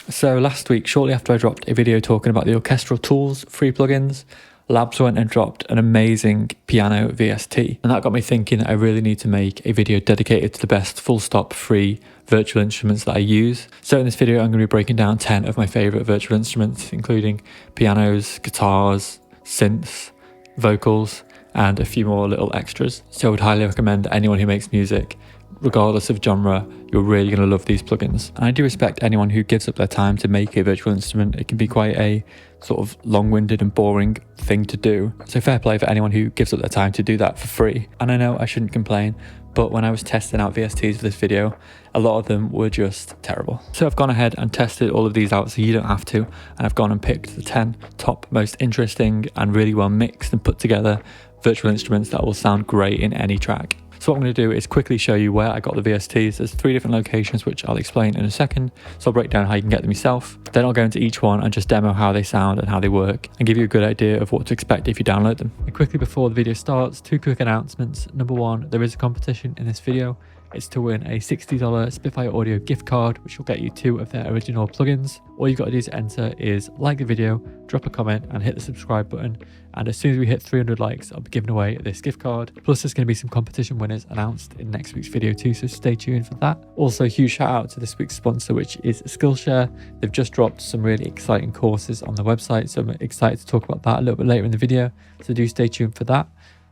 So last week, shortly after I dropped a video talking about the orchestral tools, free plugins, Labs went and dropped an amazing piano VST. And that got me thinking that I really need to make a video dedicated to the best full stop free virtual instruments that I use. So in this video, I'm going to be breaking down 10 of my favorite virtual instruments, including pianos, guitars, synths, vocals, and a few more little extras. So I would highly recommend that anyone who makes music, regardless of genre, you're really going to love these plugins. And I do respect anyone who gives up their time to make a virtual instrument. It can be quite a sort of long-winded and boring thing to do. So fair play for anyone who gives up their time to do that for free. And I know I shouldn't complain, but when I was testing out VSTs for this video, a lot of them were just terrible. So I've gone ahead and tested all of these out so you don't have to. And I've gone and picked the 10 top most interesting and really well mixed and put together virtual instruments that will sound great in any track. So what I'm going to do is quickly show you where I got the VSTs. There's 3 different locations, which I'll explain in a second. So I'll break down how you can get them yourself. Then I'll go into each one and just demo how they sound and how they work and give you a good idea of what to expect if you download them. And quickly before the video starts, 2 quick announcements. Number 1, there is a competition in this video. It's to win a $60 Spitfire Audio gift card, which will get you 2 of their original plugins. All you've got to do to enter is like the video, drop a comment and hit the subscribe button. And as soon as we hit 300 likes, I'll be giving away this gift card. Plus there's going to be some competition winners announced in next week's video too, so stay tuned for that. Also, huge shout out to this week's sponsor, which is Skillshare. They've just dropped some really exciting courses on the website, so I'm excited to talk about that a little bit later in the video, so do stay tuned for that.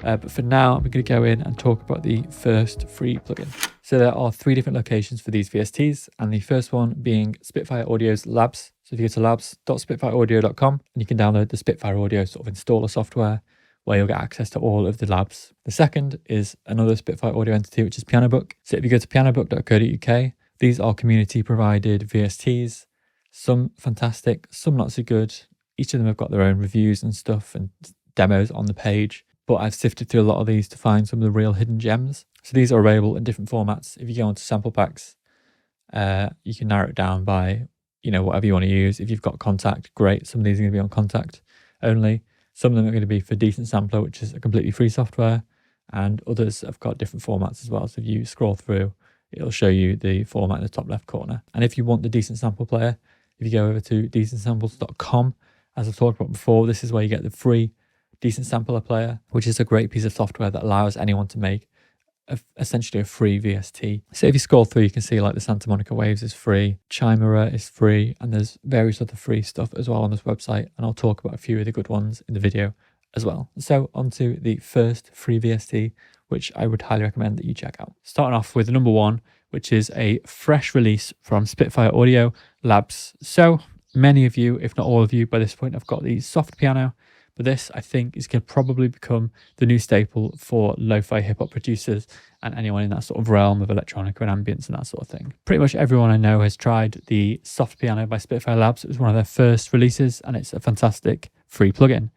But for now, I'm going to go in and talk about the first free plugin. So there are 3 different locations for these VSTs, and the first one being Spitfire Audio's Labs. So if you go to labs.spitfireaudio.com, and you can download the Spitfire Audio sort of installer software, where you'll get access to all of the labs. The second is another Spitfire Audio entity, which is Pianobook. So if you go to pianobook.co.uk, these are community provided VSTs, some fantastic, some not so good. Each of them have got their own reviews and stuff and demos on the page. But I've sifted through a lot of these to find some of the real hidden gems. So these are available in different formats. If you go onto sample packs, you can narrow it down by, whatever you want to use. If you've got Contact, great. Some of these are going to be on Contact only. Some of them are going to be for Decent Sampler, which is a completely free software. And others have got different formats as well. So if you scroll through, it'll show you the format in the top left corner. And if you want the Decent Sample player, if you go over to decentsamples.com, as I've talked about before, this is where you get the free Decent Sampler player, which is a great piece of software that allows anyone to make essentially a free VST. So if you scroll through, you can see like the Santa Monica Waves is free, Chimera is free, and there's various other free stuff as well on this website. And I'll talk about a few of the good ones in the video as well. So onto the first free VST, which I would highly recommend that you check out. Starting off with number 1, which is a fresh release from Spitfire Audio Labs. So many of you, if not all of you by this point, have got the soft piano. But this, I think, is going to probably become the new staple for lo-fi hip-hop producers and anyone in that sort of realm of electronica and ambience and that sort of thing. Pretty much everyone I know has tried the soft piano by Spitfire Labs. It was one of their first releases, and it's a fantastic free plugin.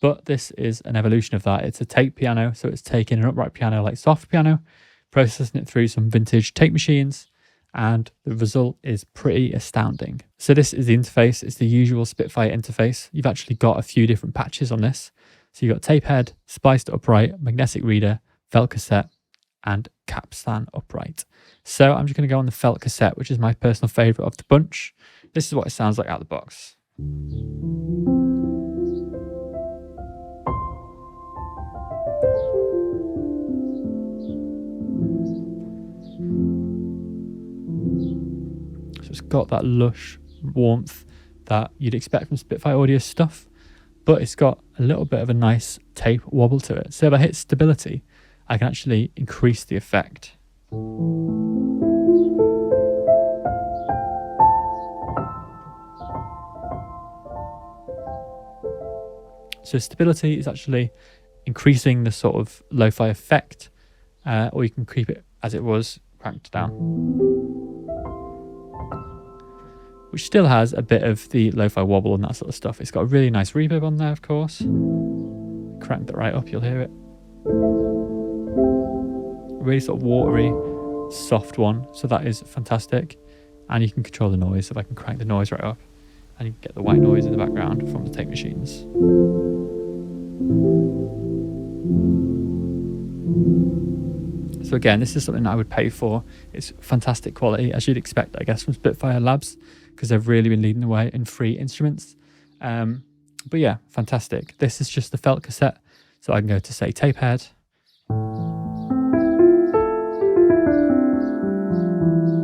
But this is an evolution of that. It's a tape piano, so it's taking an upright piano like soft piano, processing it through some vintage tape machines, and the result is pretty astounding. So this is the interface. It's the usual Spitfire interface. You've actually got a few different patches on this. So you've got tape head, spliced upright, magnetic reader, felt cassette, and capstan upright. So I'm just going to go on the felt cassette, which is my personal favorite of the bunch. This is what it sounds like out of the box. It's got that lush warmth that you'd expect from Spitfire Audio stuff, but it's got a little bit of a nice tape wobble to it. So if I hit stability, I can actually increase the effect. So stability is actually increasing the sort of lo-fi effect, or you can keep it as it was, cranked down, which still has a bit of the lo-fi wobble and that sort of stuff. It's got a really nice reverb on there, of course. Crank that right up, you'll hear it. A really sort of watery, soft one, so that is fantastic. And you can control the noise, so if I can crank the noise right up, and you can get the white noise in the background from the tape machines. So again, this is something I would pay for. It's fantastic quality, as you'd expect, I guess, from Spitfire Labs, because they've really been leading the way in free instruments. But yeah, fantastic. This is just the felt cassette. So I can go to, say, tape head.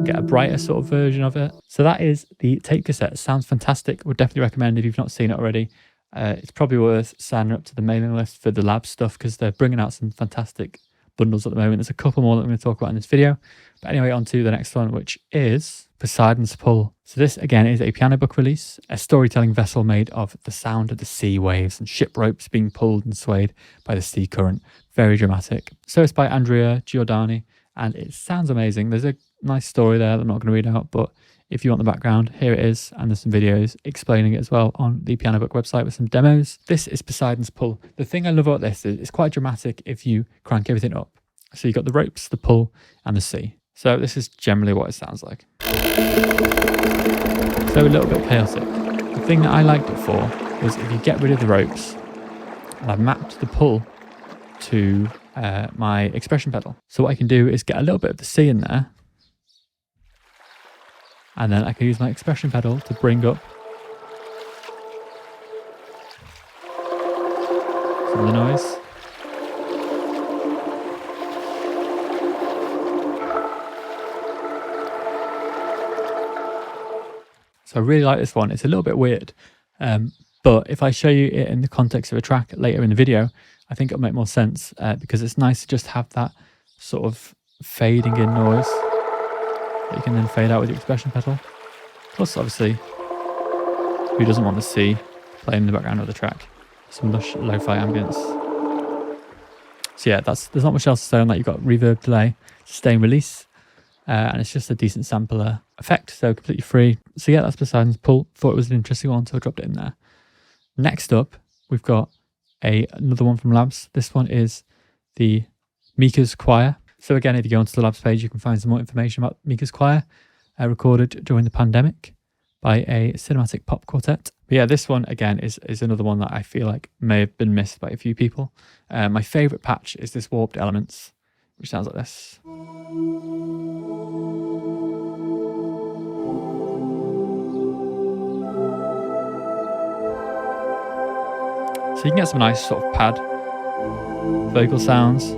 Get a brighter sort of version of it. So that is the tape cassette. Sounds fantastic. Would definitely recommend if you've not seen it already. It's probably worth signing up to the mailing list for the lab stuff, because they're bringing out some fantastic bundles at the moment. There's a couple more that I'm going to talk about in this video. But anyway, on to the next one, which is Poseidon's Pull. So this again is a Pianobook release, a storytelling vessel made of the sound of the sea waves and ship ropes being pulled and swayed by the sea current. Very dramatic. So it's by Andrea Giordani, and it sounds amazing. There's a nice story there that I'm not going to read out, but if you want the background, here it is, and there's some videos explaining it as well on the Pianobook website with some demos. This is Poseidon's Pull. The thing I love about this is it's quite dramatic if you crank everything up. So you've got the ropes, the pull, and the sea. So this is generally what it sounds like. So a little bit chaotic. The thing that I liked it for was if you get rid of the ropes, and I've mapped the pull to my expression pedal. So what I can do is get a little bit of the sea in there, and then I can use my expression pedal to bring up some of the noise. So I really like this one. It's a little bit weird, but if I show you it in the context of a track later in the video, I think it'll make more sense, because it's nice to just have that sort of fading in noise that you can then fade out with your expression pedal. Plus, obviously, who doesn't want to see playing in the background of the track? Some lush lo-fi ambience. So yeah, there's not much else to say on that. You've got reverb, delay, sustain, release, and it's just a decent sampler effect, so completely free. So yeah, that's Poseidon's Pull. Thought it was an interesting one, so I dropped it in there. Next up, we've got another one from Labs. This one is the Mika's Choir. So again, if you go onto the Labs page, you can find some more information about Mika's Choir, recorded during the pandemic by a cinematic pop quartet. But yeah, this one again is another one that I feel like may have been missed by a few people. My favourite patch is this Warped Elements, which sounds like this. So you can get some nice sort of pad vocal sounds.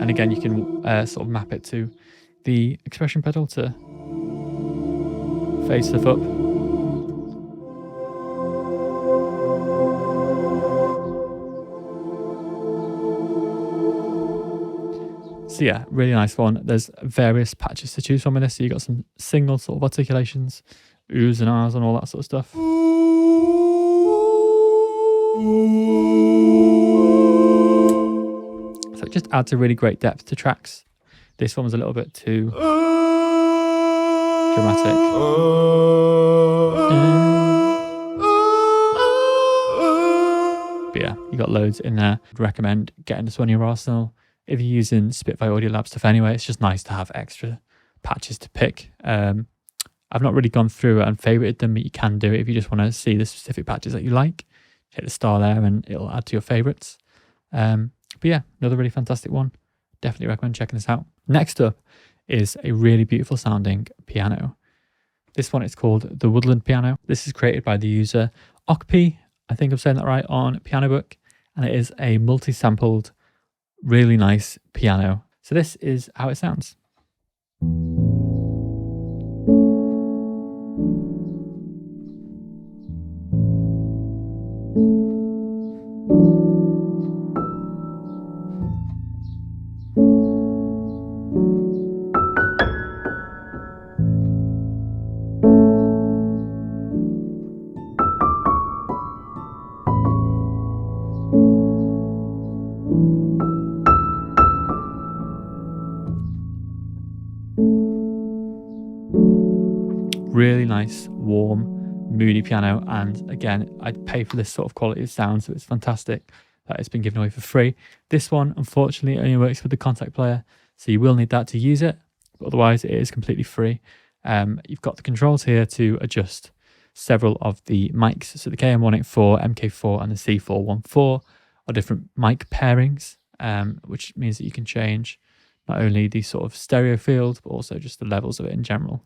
And again, you can sort of map it to the expression pedal to fade stuff up. So yeah, really nice one. There's various patches to choose from in this. So you got some single sort of articulations, oohs and ahs and all that sort of stuff. So it just adds a really great depth to tracks. This one was a little bit too dramatic. But yeah, you got loads in there. I'd recommend getting this one in your arsenal. If you're using Spitfire Audio Lab stuff anyway, it's just nice to have extra patches to pick. I've not really gone through and favorited them, but you can do it if you just want to see the specific patches that you like. Hit the star there and it'll add to your favorites. But yeah, another really fantastic one. Definitely recommend checking this out. Next up is a really beautiful sounding piano. This one is called the Woodland Piano. This is created by the user Okpi, I think I'm saying that right, on Pianobook. And it is a multi-sampled, really nice piano. So this is how it sounds. Really nice, warm, moody piano, and again, I'd pay for this sort of quality of sound, so it's fantastic that it's been given away for free. This one, unfortunately, only works with the contact player, so you will need that to use it, but otherwise it is completely free. You've got the controls here to adjust several of the mics. So the KM184, MK4 and the C414 are different mic pairings, which means that you can change not only the sort of stereo field, but also just the levels of it in general.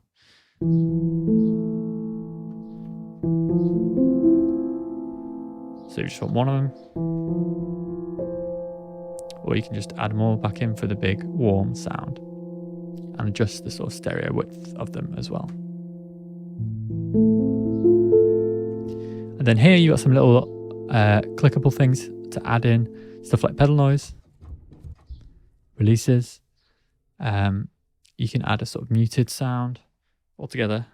So you just want one of them, or you can just add them all back in for the big warm sound and adjust the sort of stereo width of them as well. And then here you got some little clickable things to add in, stuff like pedal noise, releases. You can add a sort of muted sound altogether.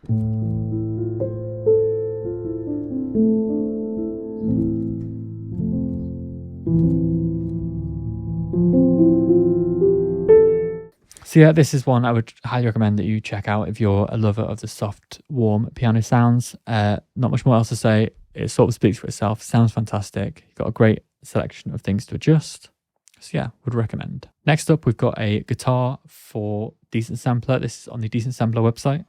So yeah, this is one I would highly recommend that you check out if you're a lover of the soft, warm piano sounds. Not much more else to say. It sort of speaks for itself. Sounds fantastic. You've got a great selection of things to adjust. So yeah, would recommend. Next up, we've got a guitar for Decent Sampler. This is on the Decent Sampler website.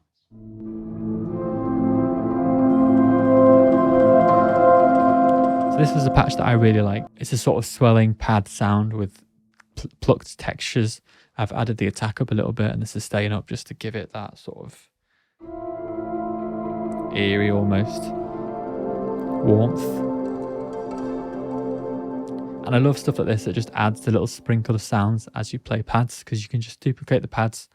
So this is a patch that I really like. It's a sort of swelling pad sound with plucked textures. I've added the attack up a little bit and the sustain up just to give it that sort of eerie almost warmth. And I love stuff like this that just adds the little sprinkle of sounds as you play pads, because you can just duplicate the pads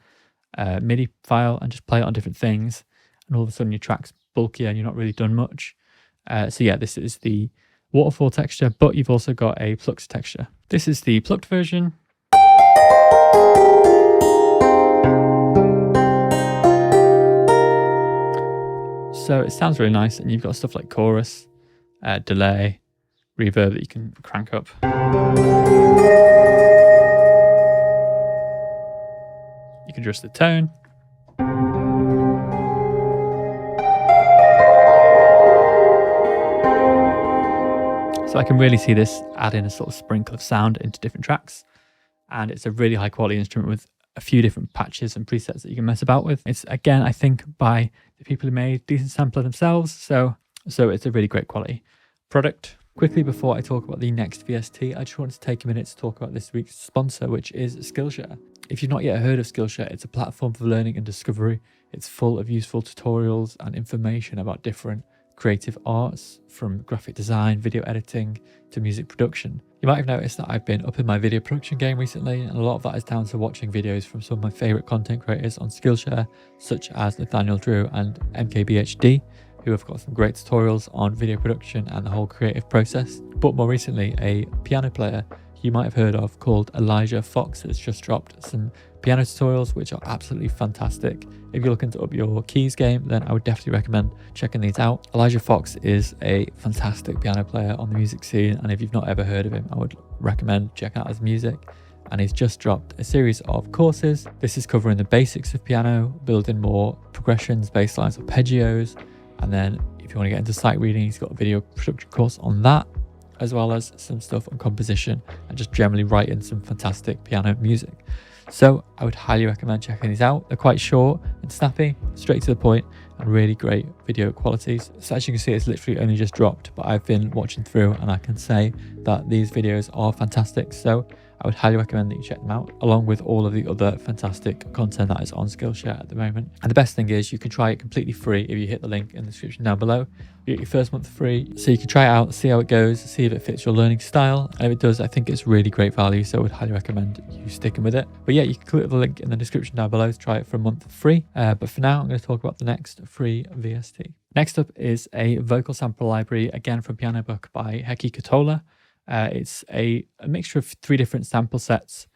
MIDI file and just play it on different things, and all of a sudden your track's bulkier and you're not really done much. So yeah, this is the waterfall texture, but you've also got a plucked texture. This is the plucked version. So it sounds really nice, and you've got stuff like chorus, delay, reverb that you can crank up. You can adjust the tone. So I can really see this adding a sort of sprinkle of sound into different tracks. And it's a really high quality instrument with a few different patches and presets that you can mess about with. It's, again, I think by the people who made Decent Sampler themselves. So it's a really great quality product. Quickly, before I talk about the next VST, I just wanted to take a minute to talk about this week's sponsor, which is Skillshare. If you've not yet heard of Skillshare, it's a platform for learning and discovery. It's full of useful tutorials and information about different creative arts, from graphic design, video editing to music production. You might have noticed that I've been up in my video production game recently, and a lot of that is down to watching videos from some of my favourite content creators on Skillshare, such as Nathaniel Drew and MKBHD, who have got some great tutorials on video production and the whole creative process. But more recently, a piano player you might have heard of called Elijah Fox has just dropped some piano tutorials which are absolutely fantastic. If you're looking to up your keys game, then I would definitely recommend checking these out. Elijah Fox is a fantastic piano player on the music scene, and if you've not ever heard of him, I would recommend checking out his music. And he's just dropped a series of courses. This is covering the basics of piano, building more progressions, bass lines, arpeggios, and then if you want to get into sight reading, he's got a video production course on that, as well as some stuff on composition and just generally writing some fantastic piano music. So I would highly recommend checking these out. They're quite short and snappy, straight to the point, and really great video qualities. So as you can see, it's literally only just dropped, but I've been watching through and I can say that these videos are fantastic. So I would highly recommend that you check them out, along with all of the other fantastic content that is on Skillshare at the moment. And the best thing is you can try it completely free if you hit the link in the description down below. You get your first month free, so you can try it out, see how it goes, see if it fits your learning style. And if it does, I think it's really great value, so I would highly recommend you sticking with it. But yeah, you can click the link in the description down below to try it for a month free. But for now, I'm going to talk about the next free VST. Next up is a vocal sample library, again from Pianobook by Heikki Kotola. It's a mixture of 3 different sample sets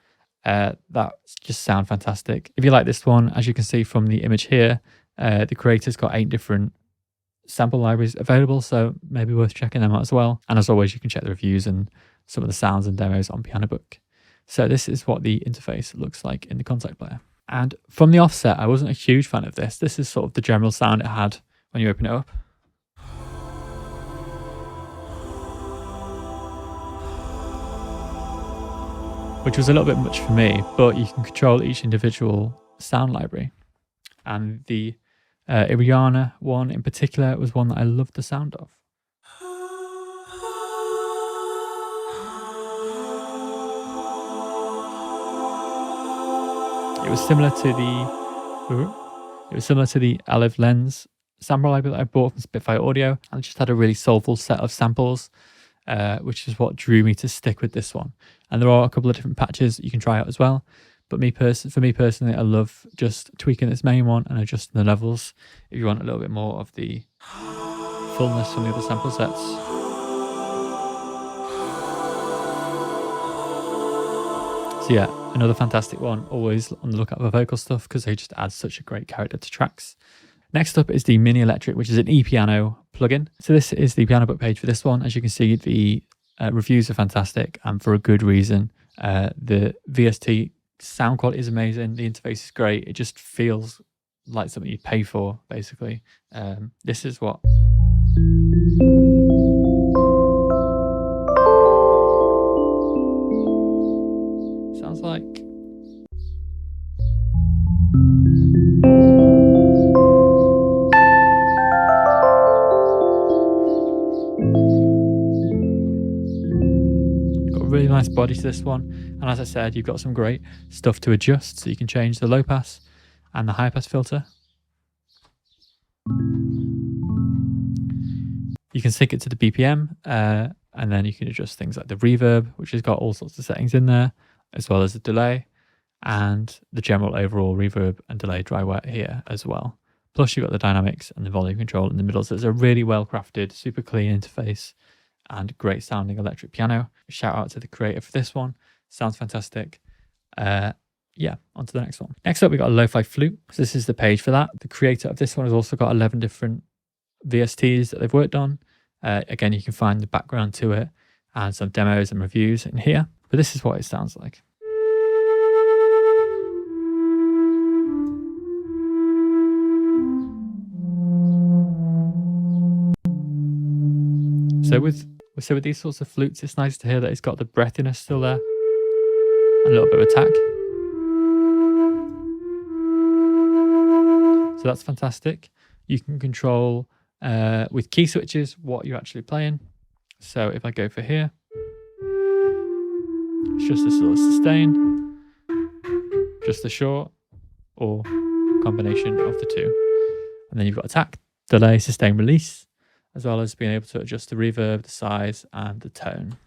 that just sound fantastic. If you like this one, as you can see from the image here, the creator's got 8 different sample libraries available, so maybe worth checking them out as well. And as always, you can check the reviews and some of the sounds and demos on Pianobook. So this is what the interface looks like in the contact player. And from the offset, I wasn't a huge fan of this. This is sort of the general sound it had when you open it up. Which was a little bit much for me, but you can control each individual sound library. And the Iriana one in particular was one that I loved the sound of. It was similar to the Olive Lens sample library that I bought from Spitfire Audio, and it just had a really soulful set of samples, which is what drew me to stick with this one. And there are a couple of different patches you can try out as well. But for me personally, I love just tweaking this main one and adjusting the levels if you want a little bit more of the fullness from the other sample sets. So yeah, another fantastic one. Always on the lookout for vocal stuff because they just add such a great character to tracks. Next up is the Mini Electric, which is an e-piano plugin. So this is the Pianobook page for this one. As you can see, the reviews are fantastic and for a good reason. The VST sound quality is amazing. The interface is great. It just feels like something you'd pay for, basically. This is what sounds like. Really nice body to this one, and as I said, you've got some great stuff to adjust, so you can change the low pass and the high pass filter. You can sync it to the BPM, and then you can adjust things like the reverb, which has got all sorts of settings in there, as well as the delay and the general overall reverb and delay dry wet here as well. Plus you've got the dynamics and the volume control in the middle, so it's a really well crafted, super clean interface and great sounding electric piano. Shout out to the creator for this one. Sounds fantastic. Yeah, on to the next one. Next up, we got a Lo-Fi Flute. So this is the page for that. The creator of this one has also got 11 different VSTs that they've worked on. Again, you can find the background to it and some demos and reviews in here. But this is what it sounds like. So with these sorts of flutes, it's nice to hear that it's got the breathiness still there and a little bit of attack. So that's fantastic. You can control with key switches what you're actually playing. So if I go for here, it's just this little sustain, just the short, or combination of the two. And then you've got attack, delay, sustain, release, as well as being able to adjust the reverb, the size, and the tone.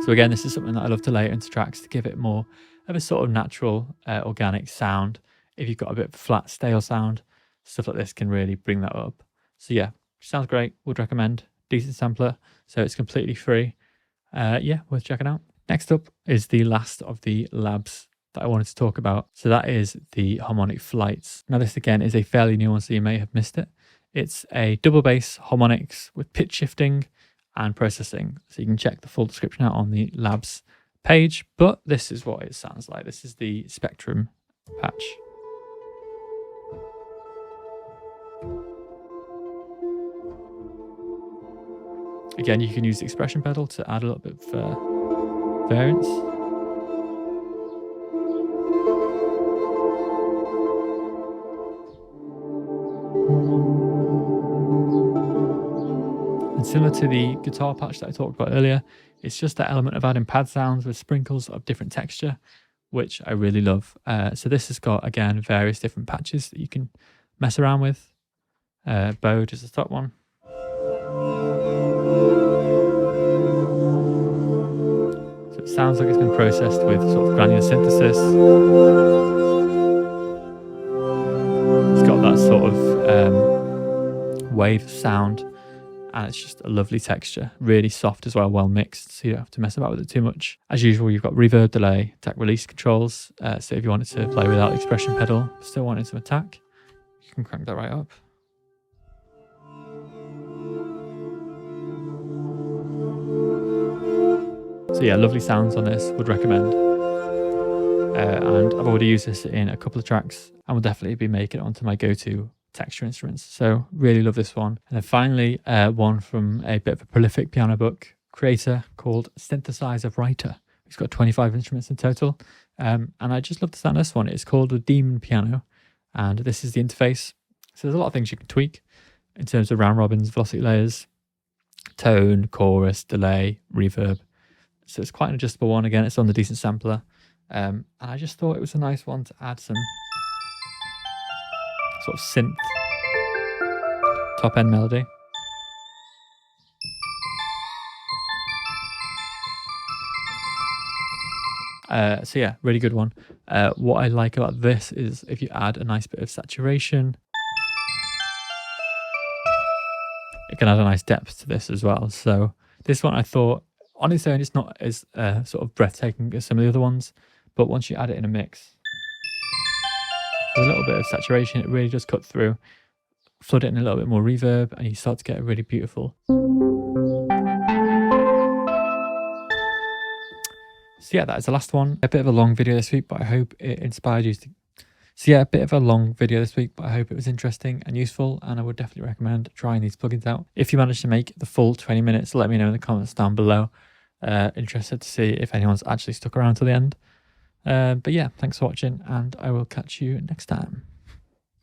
So again, this is something that I love to layer into tracks to give it more of a sort of natural, organic sound. If you've got a bit of a flat, stale sound, stuff like this can really bring that up. So yeah, sounds great. Would recommend. Decent sampler, so it's completely free. Yeah, worth checking out. Next up is the last of the labs that I wanted to talk about. So that is the harmonic flights. Now this again is a fairly new one, so you may have missed it. It's a double bass harmonics with pitch shifting and processing. So you can check the full description out on the labs page, but this is what it sounds like. This is the Spectrum patch. Again, you can use the expression pedal to add a little bit of variance. And similar to the guitar patch that I talked about earlier, it's just that element of adding pad sounds with sprinkles of different texture, which I really love. So this has got, again, various different patches that you can mess around with. Bode is the top one. So it sounds like it's been processed with sort of granular synthesis. It's got that sort of wave sound. And it's just a lovely texture, really soft as well, well mixed, so you don't have to mess about with it too much. As usual, you've got reverb, delay, attack, release controls. So if you wanted to play without the expression pedal, still wanted some attack, you can crank that right up. So yeah, lovely sounds on this, would recommend. And I've already used this in a couple of tracks and will definitely be making it onto my go-to texture instruments. So really love this one. And then finally, one from a bit of a prolific piano book creator called Synthesizer Writer, He's got 25 instruments in total. And I just love the sound of this one. It's called the Demon Piano, and this is the interface. So there's a lot of things you can tweak in terms of round robins, velocity layers, tone, chorus, delay, reverb. So it's quite an adjustable one. Again, it's on the decent sampler. And I just thought it was a nice one to add some sort of synth top end melody. So yeah, really good one. What I like about this is if you add a nice bit of saturation, it can add a nice depth to this as well. So this one I thought on its own it's not as sort of breathtaking as some of the other ones, but once you add it in a mix with a little bit of saturation, it really does cut through. Flood it in a little bit more reverb and you start to get a really beautiful. So yeah, that is the last one. A bit of a long video this week, but I hope it inspired you to... So yeah, a bit of a long video this week, but I hope it was interesting and useful, and I would definitely recommend trying these plugins out. If you manage to make the full 20 minutes, let me know in the comments down below. Interested to see if anyone's actually stuck around to the end. But yeah, thanks for watching, and I will catch you next time.